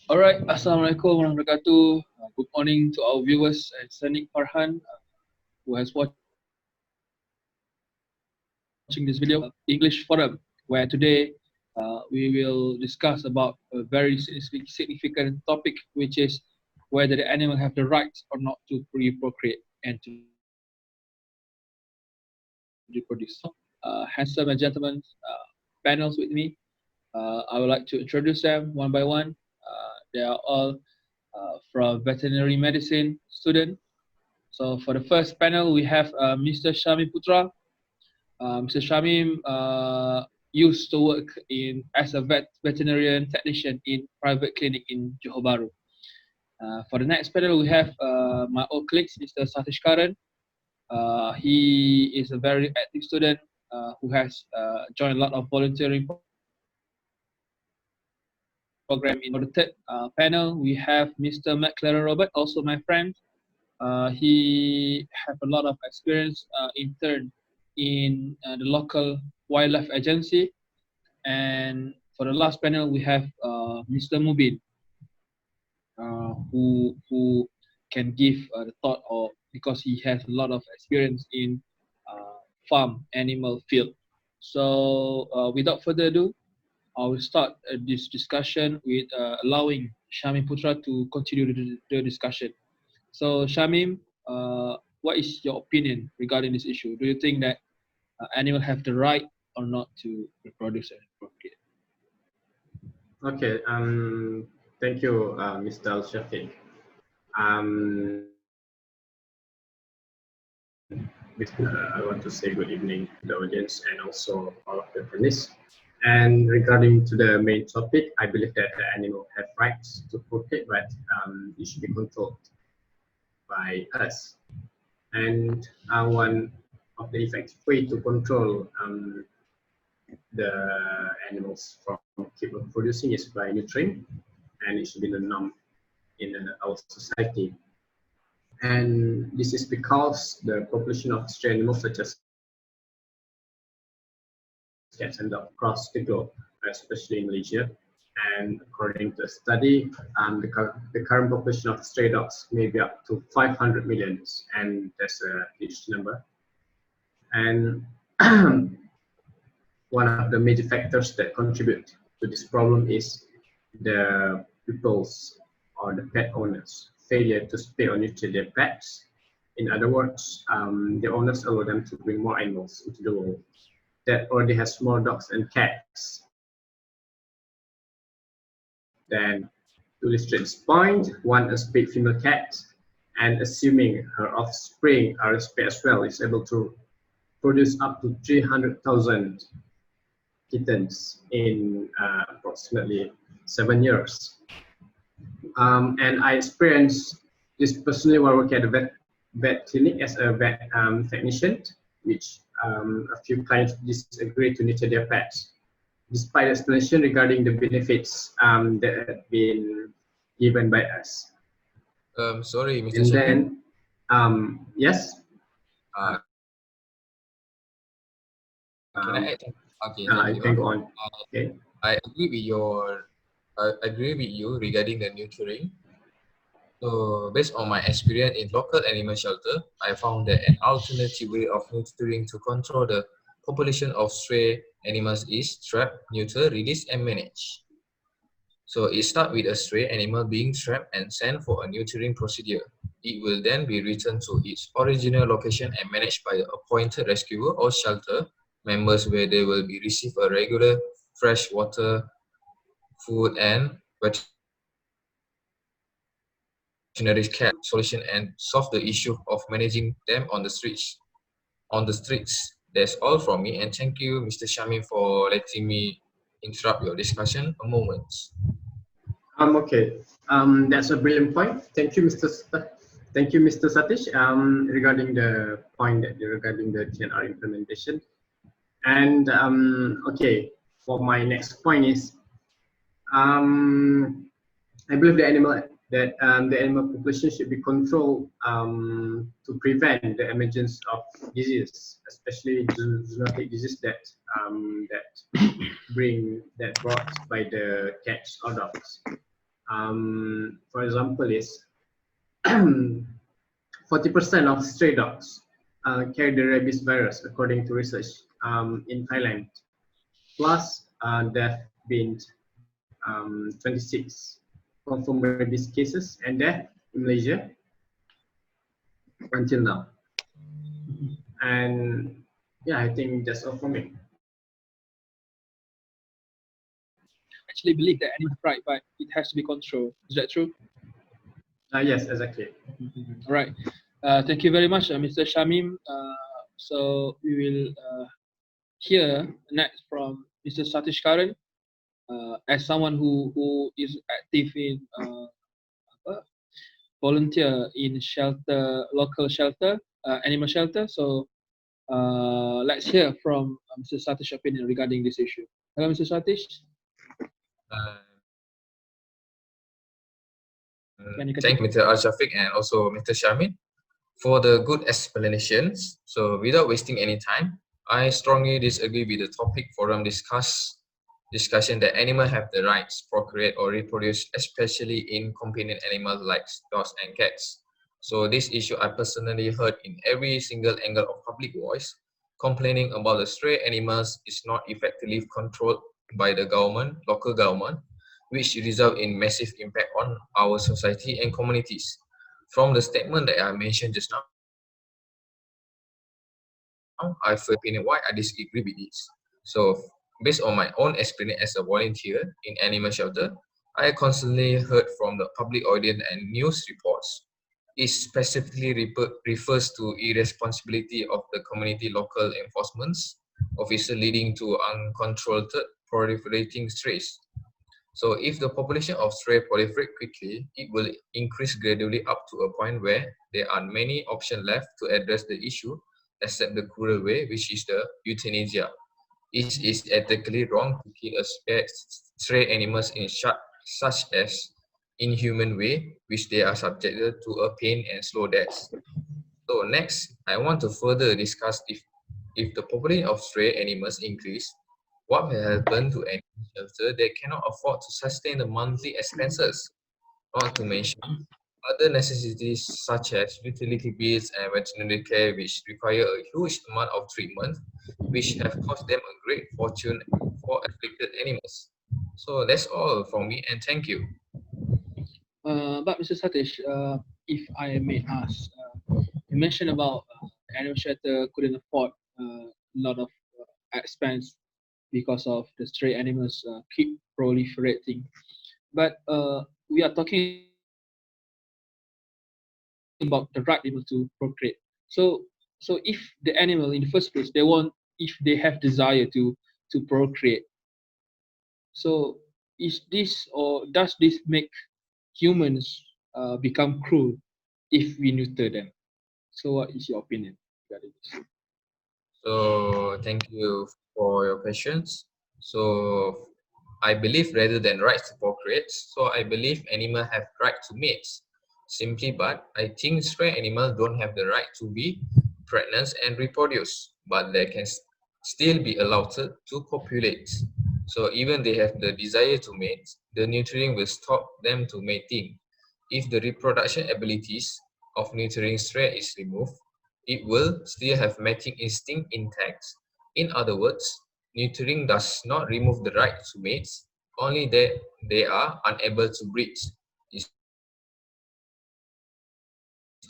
Alright, Assalamualaikum warahmatullahi wabarakatuh. Good morning to our viewers and Sanik Farhan who has watching this video, English Forum, where today we will discuss about a very significant topic, which is whether the animal have the right or not to reprocreate and to reproduce. Handsome and gentlemen, panels with me. I would like to introduce them one by one. They are all from veterinary medicine student. So for the first panel, we have Mr. Shamim Putra. Mr. Shamim used to work as a veterinarian technician in private clinic in Johor Bahru. For the next panel, we have my old colleague, Mr. Satish Karan. He is a very active student who has joined a lot of volunteering program in Johor. For the third panel, we have Mr. McLaren Robert, also my friend. He have a lot of experience intern in the local wildlife agency. And for the last panel, we have Mr. Mubin, who can give the thought of, because he has a lot of experience in farm animal field. So without further ado, I will start this discussion with allowing Shamim Putra to continue the discussion. So Shamim, what is your opinion regarding this issue? Do you think that animal have the right or not to reproduce and procreate? Okay, thank you, Mr. Al-Shafiq. I want to say good evening to the audience and also all of the panelists. And regarding to the main topic, I believe that the animal have rights to procreate, but it should be controlled by us. And one of the effective way to control the animals from keep reproducing is by neutering, and it should be the norm in our society. And this is because the population of stray animals such as cats and dogs across the globe, especially in Malaysia. And according to a study, the current population of stray dogs may be up to 500 million, and that's a huge number. And one of the major factors that contribute to this problem is the people's or the pet owners' failure to spay or neuter their pets. In other words, the owners allow them to bring more animals into the world that already has more dogs and cats. Then, to illustrate this point, one a spayed female cat, and assuming her offspring are spayed as well, is able to produce up to 300,000 kittens in approximately 7 years. And I experienced this personally while working at a vet clinic as a vet technician, which a few clients disagree to neuter their pets, despite explanation regarding the benefits that have been given by us. Sorry, Mr. And Shafiq. then, yes? Can I add? Okay, you can go on. Okay. I agree with you regarding the neutering. So based on my experience in local animal shelter, I found that an alternative way of neutering to control the population of stray animals is trap, neuter, release, and manage. So it starts with a stray animal being trapped and sent for a neutering procedure. It will then be returned to its original location and managed by the appointed rescuer or shelter members, where they will be receive a regular fresh water, food, and veterinary care solution and solve the issue of managing them on the streets. That's all from me, and thank you, Mr. Shamim, for letting me interrupt your discussion a moment. Okay. That's a brilliant point. Thank you, Mr. Satish. Regarding the point regarding the TNR implementation, and okay, for my next point is, I believe the animal population should be controlled to prevent the emergence of disease, especially zoonotic disease that brought by the cats or dogs. For example, is 40% of stray dogs carry the rabies virus, according to research in Thailand. Plus, there have been 26 confirmed rabies cases and death in Malaysia until now. And yeah, I think that's all for me. Actually believe that animal right, but it has to be controlled. Is that true? Yes, exactly. All right. Thank you very much, Mr. Shamim. So we will hear next from Mr. Satish Karan, as someone who is active in volunteer in shelter, local shelter, animal shelter. So let's hear from Mr. Satish's opinion regarding this issue. Hello, Mr. Satish. Thank you, Mr. Al-Shafiq and also Mr. Shamin, for the good explanations. So without wasting any time, I strongly disagree with the topic forum discussion that animals have the rights to procreate or reproduce, especially in companion animals like dogs and cats. So this issue I personally heard in every single angle of public voice, complaining about the stray animals is not effectively controlled by the government, local government, which result in massive impact on our society and communities. From the statement that I mentioned just now, I feel opinion why I disagree with this. So based on my own experience as a volunteer in animal shelter, I constantly heard from the public audience and news reports. It specifically refers to irresponsibility of the community local enforcement officer leading to uncontrolled proliferating strays. So if the population of stray proliferate quickly, it will increase gradually up to a point where there are many options left to address the issue, except the cruel way, which is the euthanasia. It is ethically wrong to kill a stray animals in such as inhuman way, which they are subjected to a pain and slow death. So next, I want to further discuss if the population of stray animals increase, what will happen to animal shelter that cannot afford to sustain the monthly expenses, not to mention other necessities such as utility bills and veterinary care which require a huge amount of treatment, which have cost them a great fortune for afflicted animals. So that's all from me and thank you. But Mr. Satish, if I may ask, you mentioned about animal shelter couldn't afford a lot of expense because of the stray animals keep proliferating. But we are talking about the right animal to procreate. So so if the animal in the first place they want, if they have desire to procreate, so is this or does this make humans become cruel if we neuter them? So what is your opinion regarding this? So thank you for your questions. So I believe rather than rights to procreate, so I believe animals have right to mate. Simply but I think stray animals don't have the right to be pregnant and reproduce, but they can still be allowed to copulate. So even they have the desire to mate, the neutering will stop them to mating. If the reproduction abilities of neutering stray is removed, it will still have mating instinct intact. In other words, neutering does not remove the right to mate, only that they are unable to breed. Is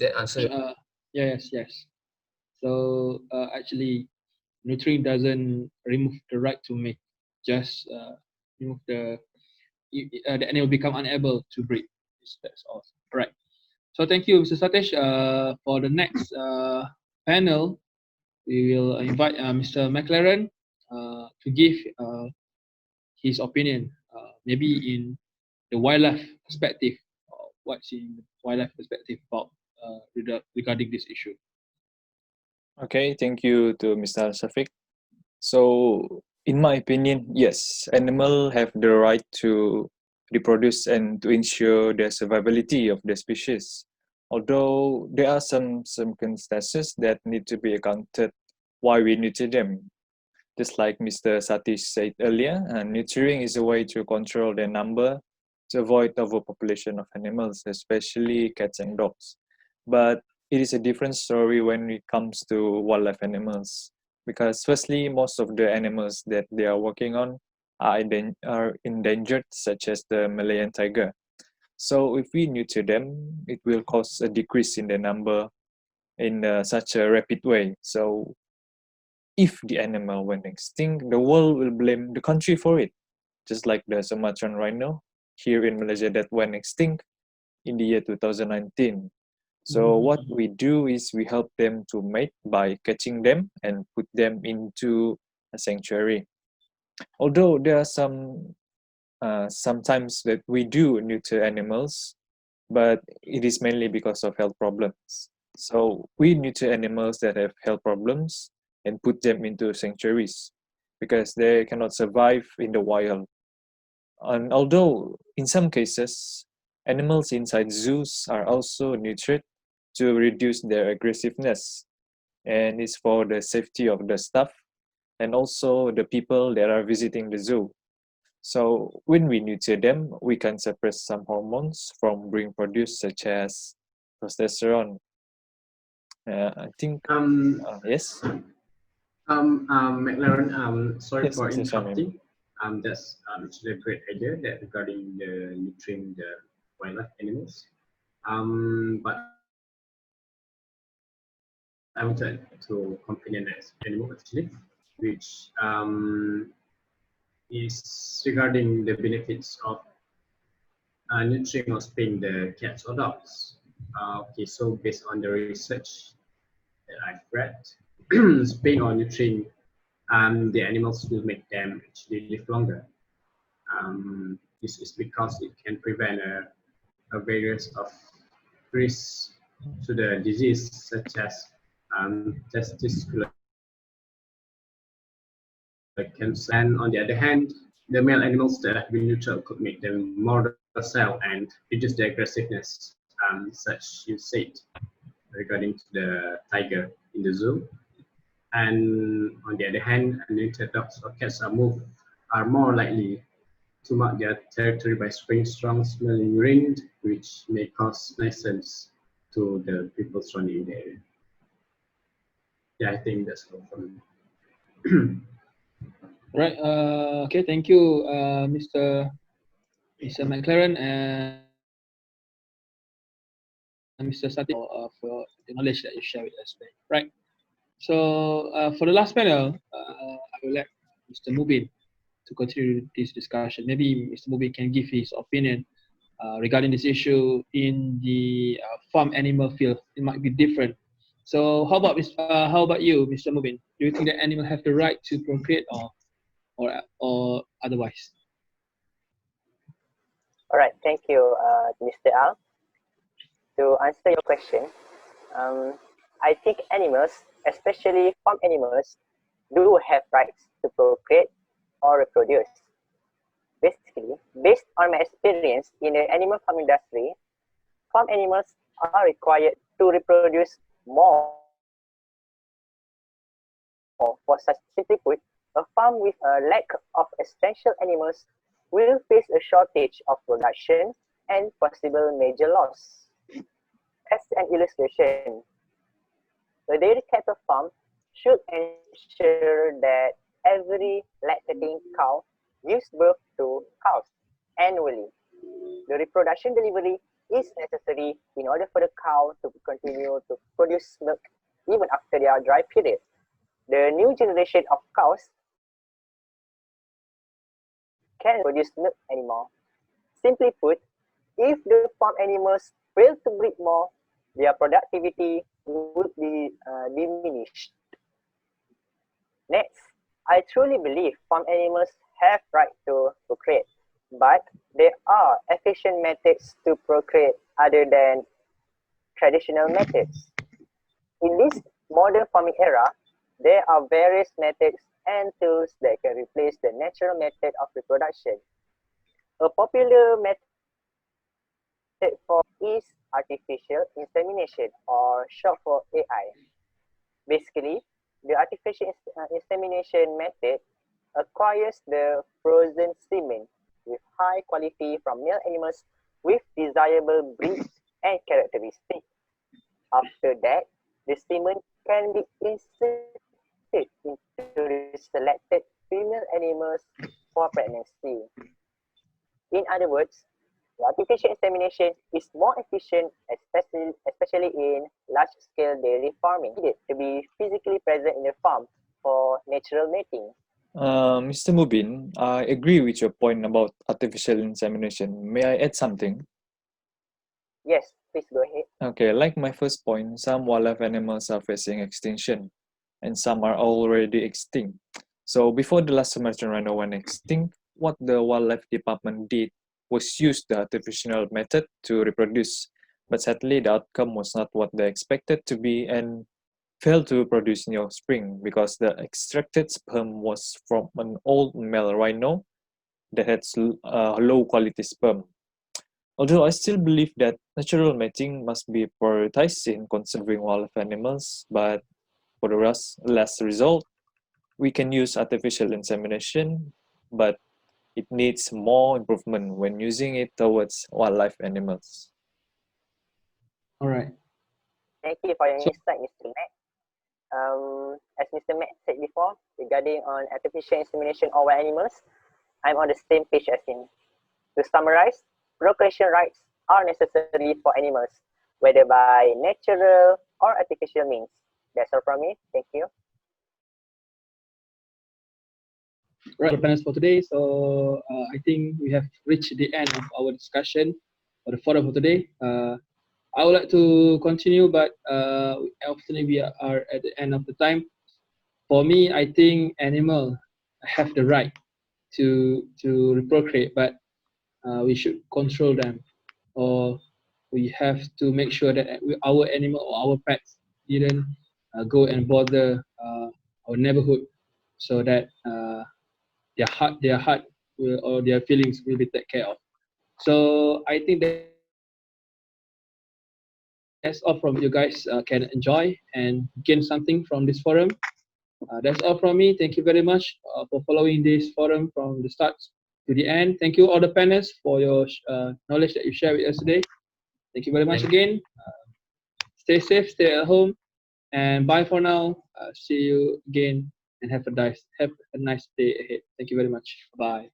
that answer your question? Yes, yes. So actually, neutering doesn't remove the right to mate, just remove the animal become unable to breed. That's all. Right. So thank you, Mr. Satish. For the next panel, we will invite Mr. McLaren to give his opinion, maybe in the wildlife perspective, what's in the wildlife perspective about regarding this issue. Okay, thank you to Mr. Shafiq. So, in my opinion, yes, animals have the right to reproduce and to ensure the survivability of the species. Although there are some circumstances that need to be accounted while we nurture them. Just like Mr. Satish said earlier, nurturing is a way to control their number to avoid overpopulation of animals, especially cats and dogs. But it is a different story when it comes to wildlife animals, because firstly, most of the animals that they are working on are endangered, such as the Malayan tiger. So if we neuter them, it will cause a decrease in the number in such a rapid way. So if the animal went extinct, the world will blame the country for it, just like the Sumatran rhino here in Malaysia that went extinct in the year 2019. So what we do is we help them to mate by catching them and put them into a sanctuary. Although there are sometimes that we do neuter animals, but it is mainly because of health problems. So we neuter animals that have health problems and put them into sanctuaries because they cannot survive in the wild. And although in some cases, animals inside zoos are also neutered to reduce their aggressiveness, and it's for the safety of the staff and also the people that are visiting the zoo. So when we neuter them, we can suppress some hormones from being produced, such as testosterone. I think, yes? McLaren, sorry Yes, for Mr. Shamim. interrupting. That's actually a great idea that regarding the nurturing the wildlife animals. But I wanted to companion an animal actually, which is regarding the benefits of nurturing or spaying the cats or dogs. Okay, so based on the research that I've read, spaying or nurturing the animals will make them actually live longer. This is because it can prevent a various of risks to the disease such as testicular cancer. And on the other hand, the male animals that have been neutered could make them more docile and reduce their aggressiveness, such you said regarding to the tiger in the zoo. And on the other hand, neutered dogs or cats are more likely to mark their territory by spraying strong smelling urine, which may cause nuisance to the people surrounding the area. Yeah, I think that's all from me. Right. Okay. Thank you, Mr. McLaren and Mr. Sati for the knowledge that you share with us. Right. So for the last panel, I would like Mr. Mubin to continue this discussion. Maybe Mr. Mubin can give his opinion regarding this issue in the farm animal field. It might be different. So how about you, Mr. Mubin? Do you think that animal have the right to procreate or otherwise? All right, thank you, Mr. Al. To answer your question, I think animals, especially farm animals, do have rights to procreate or reproduce. Basically, based on my experience in the animal farm industry, farm animals are required to reproduce more. For such, simply put, a farm with a lack of essential animals will face a shortage of production and possible major loss. As an illustration, a dairy cattle farm should ensure that every lactating cow gives birth to calves annually. The reproduction delivery is necessary in order for the cow to continue to produce milk even after their dry period. The new generation of cows can produce milk anymore. Simply put, if the farm animals fail to breed more, their productivity would be diminished. Next, I truly believe farm animals have right to procreate, but there are efficient methods to procreate other than traditional methods. In this modern farming era, there are various methods and tools that can replace the natural method of reproduction. A popular method for is artificial insemination, or short for AI. Basically, the artificial insemination method acquires the frozen semen with high quality from male animals with desirable breed and characteristics. After that, the semen can be inserted into the selected female animals for pregnancy. In other words, the artificial insemination is more efficient, especially in large-scale dairy farming. Needed to be physically present in the farm for natural mating. Mr. Mubin, I agree with your point about artificial insemination. May I add something? Yes, please go ahead. Okay, like my first point, some wildlife animals are facing extinction and some are already extinct. So before the last Sumatran rhino went extinct, what the wildlife department did was use the artificial method to reproduce. But sadly, the outcome was not what they expected to be and failed to produce new offspring because the extracted sperm was from an old male rhino that had low quality sperm. Although I still believe that natural mating must be prioritized in conserving wildlife animals, but for the last result, we can use artificial insemination, but it needs more improvement when using it towards wildlife animals. All right. Thank you for your So, insight, Mr. Matt. As Mr. Matt said before, regarding on artificial insemination of wild animals, I'm on the same page as him. To summarize, procreation rights are necessary for animals, whether by natural or artificial means. That's all from me. Thank you. right, the panels for today. So, I think we have reached the end of our discussion or the forum for today. I would like to continue, but unfortunately, we are at the end of the time. For me, I think animal have the right to procreate, but we should control them, or we have to make sure that our animal or our pets didn't go and bother our neighborhood, so that their heart will, or their feelings will be taken care of. So I think that's all from you guys can enjoy and gain something from this forum. That's all from me. Thank you very much for following this forum from the start to the end. Thank you all the panelists for your knowledge that you share with us today. Thank you very much again. Thank Stay safe, stay at home, and bye for now. See you again, and have a nice day ahead. Thank you very much. Bye.